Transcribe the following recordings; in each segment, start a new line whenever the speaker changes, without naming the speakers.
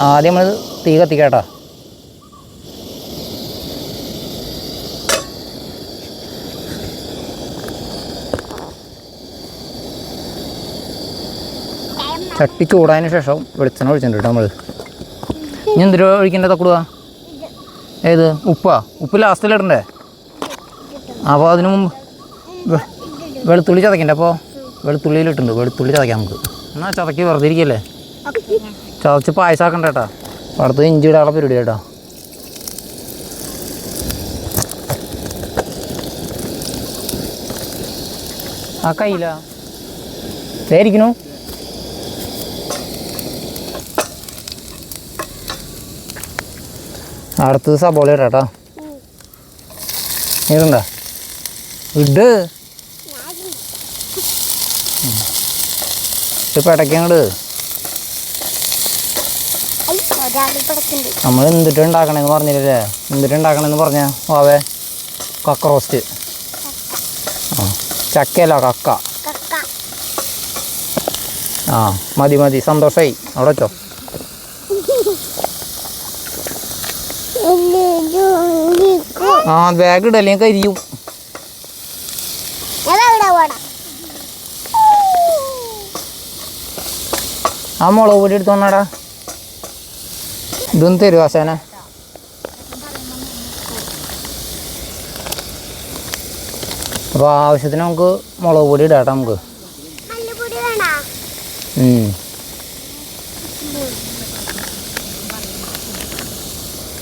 ആദ്യം നമ്മൾ തീ കത്തിക്കാട്ടോ. ചട്ടി ചൂടായതിന് ശേഷം വെളിച്ചെണ്ണ ഒഴിച്ചിട്ടുണ്ട് കേട്ടോ നമ്മൾ. ഇനി എന്തിനാ ഒഴിക്കേണ്ട തക്കുടുക? ഏത് ഉപ്പാ? ഉപ്പ് ലാസ്റ്റിലിടണ്ടേ? അപ്പോൾ അതിന് മുമ്പ് വെളുത്തുള്ളി ചതക്കണ്ടേ? അപ്പോൾ വെളുത്തുള്ളിയിലിട്ടുണ്ട്. വെളുത്തുള്ളി ചതയ്ക്കാം നമുക്ക്. എന്നാൽ ചതക്കി വെറുതെ ഇരിക്കല്ലേ, ചതച്ച് പായസാക്കണ്ട കേട്ടോ. അപ്പോൾ അടുത്ത് ഇഞ്ചി ഇടാനുള്ള പരിപാടി കേട്ടോ. ആ കയ്യില ഇരിക്കണു. അടുത്തത് സബോള ഇടാട്ടോ. ഇടണ്ട, ഇട് ഇപ്പം ഇടയ്ക്കങ്ങട്. നമ്മൾ എന്തിട്ട് ഉണ്ടാക്കണേന്ന് പറഞ്ഞില്ലേ? എന്തിട്ട് ഉണ്ടാക്കണമെന്ന് പറഞ്ഞ വാവേ? കക്ക റോസ്റ്റ്. ആ ചക്കയല്ല, കക്ക. ആ മതി മതി, സന്തോഷമായി. അവിടെ വെച്ചോ. ആ ബാഗ് ഇടല്ലേ, കരിയും. ആ മുളക് പൊടി എടുത്ത് വന്നാടാ. ഇതൊന്നും തരുമോ ആശാനെ? അപ്പോൾ ആവശ്യത്തിന് നമുക്ക് മുളക് പൊടി ഇടാട്ടോ. നമുക്ക്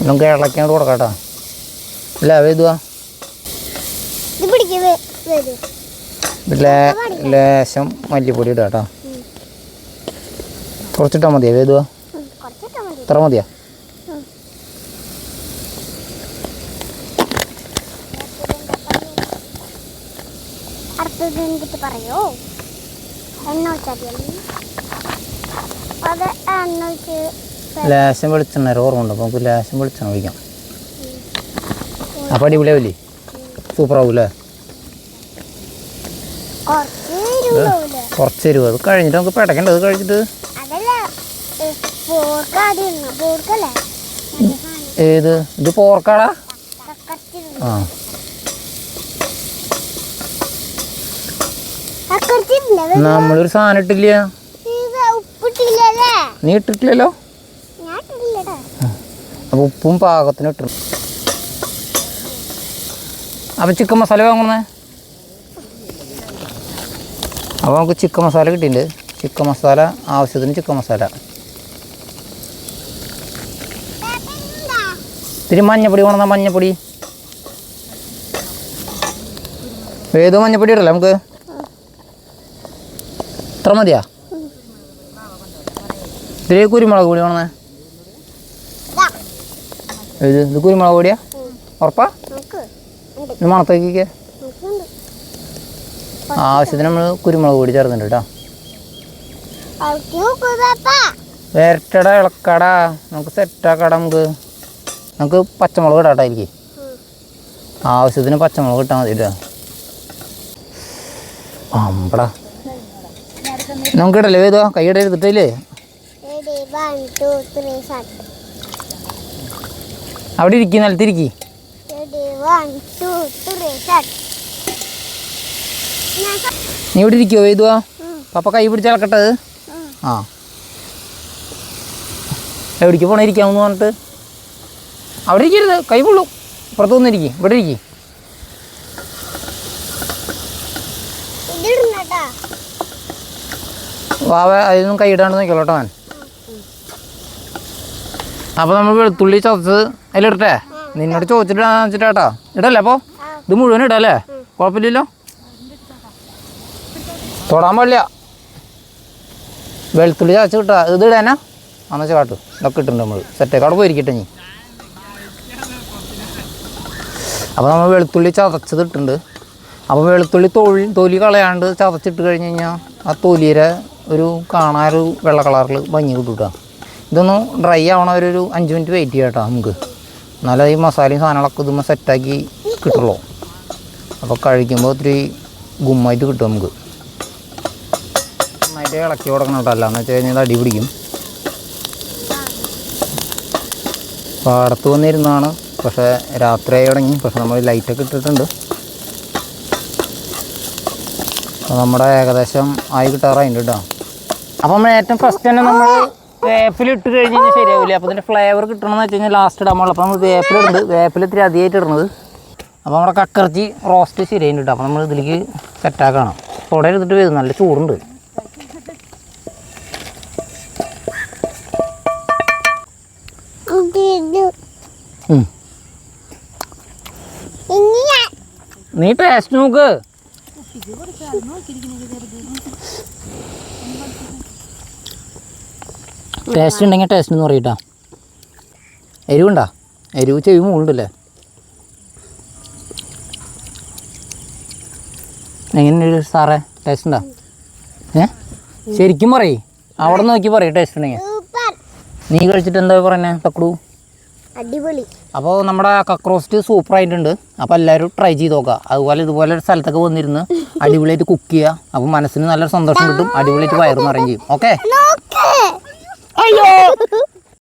നമുക്ക് ഇളക്കാണ്ട് കൊടുക്കാം കേട്ടോ. അല്ല വേദുവാ, ലേശം മല്ലിപ്പൊടി ഇടാം കേട്ടോ. കുറച്ചിട്ടാൽ മതിയോ വേദുവാ? ഇത്ര മതിയാ? ലേശം വെളിച്ചെണ്ണ ഓർമ്മ ഉണ്ട്. അപ്പോൾ നമുക്ക് ലേശം വെളിച്ചെണ്ണ ഒഴിക്കാം. അപ്പോൾ അടിപൊളിയാവില്ലേ? സൂപ്പറാവൂല്ലേ? കുറച്ച് എരിവ്. അത് കഴിഞ്ഞിട്ട് നമുക്ക് പിടക്കണ്ട. അത് കഴിച്ചിട്ട് ഏത് ഇത് പോർക്കാടാ? ആ നമ്മളൊരു സാധനം ഇട്ടില്ല. നീ ഇട്ടിട്ടില്ലല്ലോ. അപ്പോൾ ഉപ്പും പാകത്തിന് ഇട്ടു. അപ്പോൾ ചിക്കൻ മസാല വാങ്ങുന്നേ. അപ്പോൾ നമുക്ക് ചിക്കൻ മസാല കിട്ടിയിട്ടുണ്ട്. ചിക്കൻ മസാല ആവശ്യത്തിന് ചിക്കൻ മസാല, ഇത്തിരി മഞ്ഞപ്പൊടി വേണം. മഞ്ഞപ്പൊടി ഏതോ മഞ്ഞപ്പൊടി ഇടല്ലേ നമുക്ക്? ഇത്ര മതിയാ? ഇത്തിരി കുരുമുളക് പൊടി വേണേ. ഇത് കുരുമുളക് പൊടിയാ? ഉറപ്പാ? മണത്തേക്ക് ആവശ്യത്തിന് നമ്മൾ കുരുമുളക് പൊടി ചേർന്നിട്ടുണ്ട് കേട്ടോ. വരട്ടടാ, ഇളക്കടാ, നമുക്ക് സെറ്റാക്കടാ. നമുക്ക് പച്ചമുളക് ഇടാട്ടായിരിക്കും. ആവശ്യത്തിന് പച്ചമുളക് ഇട്ടാൽ മതി കേട്ടോ. അമ്പടാ നമുക്ക് ഇടല്ലേ വേദോ? കൈയ്യട എടുത്തിട്ടില്ലേ? അവിടെ ഇരിക്കും, നിലത്തിരിക്കി. നീ ഇവിടെ ഇരിക്കുവോ വേദുവാ? പപ്പ കൈ പിടിച്ചിളക്കട്ടത്. ആ എവിടേക്ക് പോണേ? ഇരിക്കാമെന്ന് പറഞ്ഞിട്ട് അവിടെ ഇരിക്കരുത്, കൈ പൊള്ളും. പുറത്തൊന്നും ഇരിക്കും, ഇവിടെ ഇരിക്കും. വാവ അതിനൊന്നും കൈ ഇടാണ്ട് നോക്കിയോളൂ കേട്ടോ ഞാൻ. അപ്പോൾ നമ്മൾ വെളുത്തുള്ളി ചതച്ചത് അതിലിടട്ടെ? നിന്നോട് ചോദിച്ചിട്ടാന്ന് വെച്ചിട്ടാ ഇടല്ലേ? അപ്പോൾ ഇത് മുഴുവൻ ഇടല്ലേ? കുഴപ്പമില്ലല്ലോ, തൊടാൻ പാടില്ല. വെളുത്തുള്ളി ചതച്ച് കിട്ടാ. ഇത് ഇടാനാ അന്ന് വെച്ചാൽ കാട്ടു. ഇതൊക്കെ ഇട്ടിട്ടുണ്ട് നമ്മൾ. സെറ്റൊക്കെ അവിടെ പോയിരിക്കട്ടെ നീ. അപ്പോൾ നമ്മൾ വെളുത്തുള്ളി ചതച്ചത് ഇട്ടിട്ടുണ്ട്. അപ്പോൾ വെളുത്തുള്ളി തൊലി കളയാണ്ട് ചതച്ചിട്ട് കഴിഞ്ഞ് കഴിഞ്ഞാൽ ആ തൊലിയുടെ ഒരു കാണാനൊരു വെള്ള കളറിൽ ഭംഗി കിട്ടും കേട്ടോ. ഇതൊന്ന് ഡ്രൈ ആവണ ഒരു 5 മിനിറ്റ് വെയിറ്റ് ചെയ്യാം കേട്ടോ നമുക്ക്. എന്നാലും ഈ മസാലയും സാധനങ്ങളൊക്കെ ഇതുമ്പോൾ സെറ്റാക്കി കിട്ടുള്ളൂ. അപ്പോൾ കഴിക്കുമ്പോൾ ഒത്തിരി ഗുമ്മായിട്ട് കിട്ടും നമുക്ക്. നന്നായിട്ട് ഇളക്കി കൊടുക്കണം കേട്ടോ. അല്ലാന്ന് വെച്ച് കഴിഞ്ഞാൽ അടി പിടിക്കും. പാടത്ത് വന്നിരുന്നാണ്, പക്ഷേ രാത്രിയായി തുടങ്ങി. പക്ഷെ നമ്മൾ ലൈറ്റൊക്കെ ഇട്ടിട്ടുണ്ട്. നമ്മുടെ ഏകദേശം ആയി കിട്ടാറായിട്ടുണ്ട് കേട്ടോ. അപ്പോൾ നമ്മൾ ഏറ്റവും ഫസ്റ്റ് തന്നെ നമ്മൾ വേപ്പിലിട്ട് കഴിഞ്ഞ് കഴിഞ്ഞാൽ ശരിയാവില്ല. അപ്പോൾ ഇതിൻ്റെ ഫ്ലേവർ കിട്ടണമെന്ന് വെച്ച് കഴിഞ്ഞാൽ ലാസ്റ്റ് ഇടാൻ പാടുള്ളൂ. അപ്പോൾ നമ്മൾ വേപ്പിലിടുന്നത്, വേപ്പിൽ ഇത്തിരി അധികമായിട്ട് ഇടുന്നത്. അപ്പോൾ നമ്മുടെ കക്കറച്ചി റോസ്റ്റ് ശരിയായിട്ട് കിട്ടും. അപ്പോൾ നമ്മൾ ഇതിലേക്ക് സെറ്റാക്കണം. തുടരെ എടുത്തിട്ട് വരും, നല്ല ചൂടുണ്ട്. നീ ടേസ്റ്റ് നോക്ക്. ടേസ്റ്റ് ഉണ്ടെങ്കിൽ ടേസ്റ്റ് എന്ന് പറയട്ടാ. എരിവുണ്ടാ? എരിവ് ചെവി മുകളുണ്ടല്ലേ? എങ്ങനെയുണ്ട് സാറേ, ടേസ്റ്റ് ഉണ്ടാ? ശരിക്കും പറയ്, അവിടെ നോക്കി പറയും ടേസ്റ്റ് ഉണ്ടെങ്കിൽ. നീ കഴിച്ചിട്ട് എന്താ പറയുന്നത് തക്കടു?
അടിപൊളി.
അപ്പോൾ നമ്മുടെ കക്ക് റോസ്റ്റ് സൂപ്പറായിട്ടുണ്ട്. അപ്പോൾ എല്ലാവരും ട്രൈ ചെയ്ത് നോക്കുക. അതുപോലെ ഇതുപോലെ ഒരു സ്ഥലത്തൊക്കെ വന്നിരുന്ന് അടിപൊളിയായിട്ട് കുക്ക് ചെയ്യുക. അപ്പോൾ മനസ്സിന് നല്ലൊരു സന്തോഷം കിട്ടും, അടിപൊളിയായിട്ട് വയറ് നിറയും ചെയ്യും. ഓക്കെ. അയ്യോ